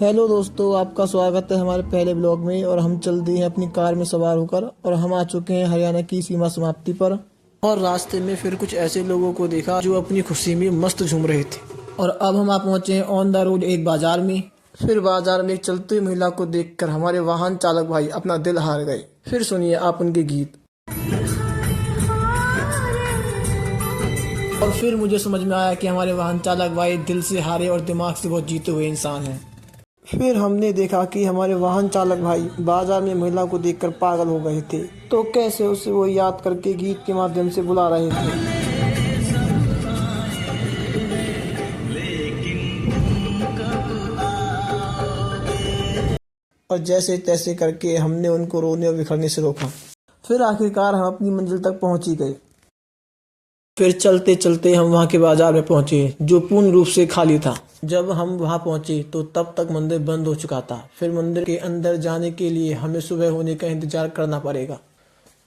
Hello दोस्तों, आपका स्वागत है हमारे पहले ब्लॉग में। और हम चल दिए हैं अपनी कार में सवार होकर और हम आ चुके हैं हरियाणा की सीमा समाप्ति पर। और रास्ते में फिर कुछ ऐसे लोगों को देखा जो अपनी खुशी में मस्त झूम रहे थे। और अब हम आ पहुंचे हैं ऑन द रोड एक बाजार में। फिर बाजार में एक चलती हुई महिला को देखकर हमारे वाहन चालक भाई अपना दिल हार गए। फिर सुनिए आप उनके गीत। और फिर मुझे समझ में आया कि हमारे वाहन चालक भाई दिल से हारे और दिमाग से बहुत जीते हुए इंसान हैं। फिर हमने देखा कि हमारे वाहन चालक भाई बाजार में महिला को देखकर पागल हो गए थे, तो कैसे उसे वो याद करके गीत के माध्यम से बुला रहे थे। और जैसे तैसे करके हमने उनको रोने और बिखरने से रोका। फिर आखिरकार हम अपनी मंजिल तक पहुंच ही गए। फिर चलते चलते हम वहां के बाजार में पहुंचे जो पूर्ण रूप से खाली था। जब हम वहां पहुंचे तो तब तक मंदिर बंद हो चुका था। फिर मंदिर के अंदर जाने के लिए हमें सुबह होने का इंतजार करना पड़ेगा।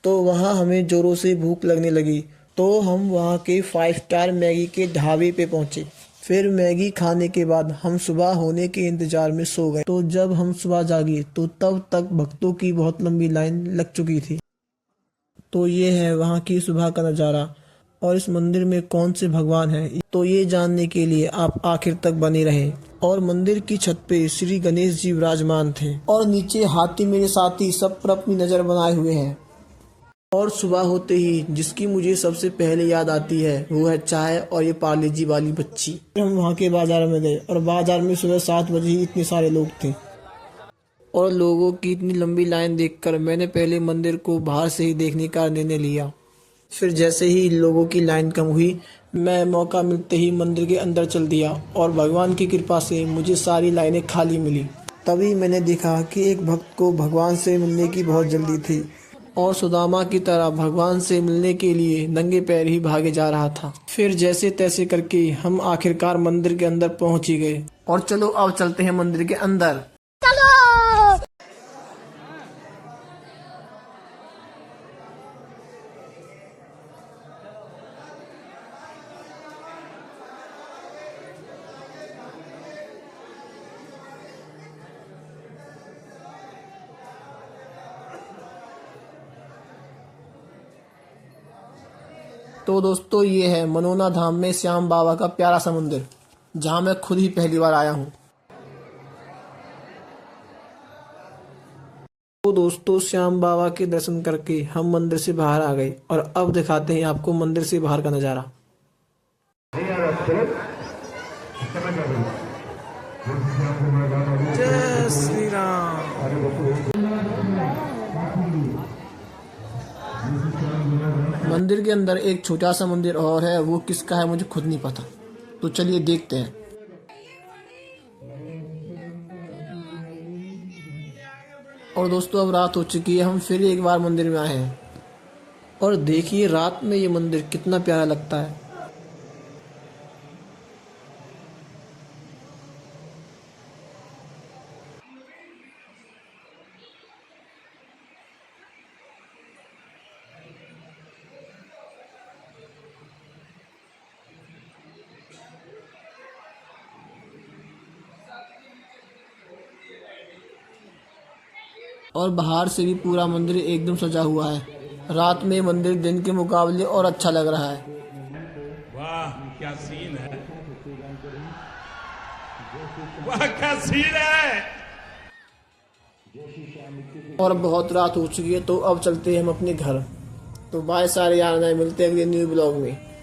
तो वहां हमें जोरों से भूख लगने लगी, तो हम वहां के 5 स्टार मैगी के ढाबे पे पहुंचे। फिर मैगी खाने के बाद हम सुबह होने के इंतजार में सो गए। तो जब हम सुबह जागे तो तब तक भक्तों की बहुत लंबी लाइन लग चुकी थी। तो ये है वहाँ की सुबह का नज़ारा। और इस मंदिर में कौन से भगवान हैं, तो ये जानने के लिए आप आखिर तक बने रहें। और मंदिर की छत पे श्री गणेश जी विराजमान थे और नीचे हाथी मेरे साथी सब पर अपनी नज़र बनाए हुए हैं। और सुबह होते ही जिसकी मुझे सबसे पहले याद आती है वो है चाय और ये पार्ले जी वाली बच्ची। हम वहाँ के बाजार में गए और बाजार में सुबह 7 बजे ही इतने सारे लोग थे। और लोगों की इतनी लंबी लाइन देखकर मैंने पहले मंदिर को बाहर से ही देखने का निर्णय लिया। फिर जैसे ही लोगों की लाइन कम हुई, मैं मौका मिलते ही मंदिर के अंदर चल दिया और भगवान की कृपा से मुझे सारी लाइनें खाली मिली। तभी मैंने देखा कि एक भक्त को भगवान से मिलने की बहुत जल्दी थी और सुदामा की तरह भगवान से मिलने के लिए नंगे पैर ही भागे जा रहा था। फिर जैसे तैसे करके हम आखिरकार मंदिर के अंदर पहुंच ही गए। और चलो अब चलते हैं मंदिर के अंदर। तो दोस्तों ये है मनोना धाम में श्याम बाबा का प्यारा सा मंदिर, जहाँ मैं खुद ही पहली बार आया हूँ। तो दोस्तों श्याम बाबा के दर्शन करके हम मंदिर से बाहर आ गए और अब दिखाते हैं आपको मंदिर से बाहर का नज़ारा। जय श्री राम। मंदिर के अंदर एक छोटा सा मंदिर और है, वो किसका है मुझे खुद नहीं पता, तो चलिए देखते हैं। और दोस्तों अब रात हो चुकी है, हम फिर एक बार मंदिर में आए हैं और देखिए रात में ये मंदिर कितना प्यारा लगता है। और बाहर से भी पूरा मंदिर एकदम सजा हुआ है। रात में मंदिर दिन के मुकाबले और अच्छा लग रहा है। वाह क्या सीन है, वाह क्या सीन है। और बहुत रात हो चुकी है, तो अब चलते हैं हम अपने घर। तो बाय सारे यार, मिलते हैं अगले न्यू ब्लॉग में।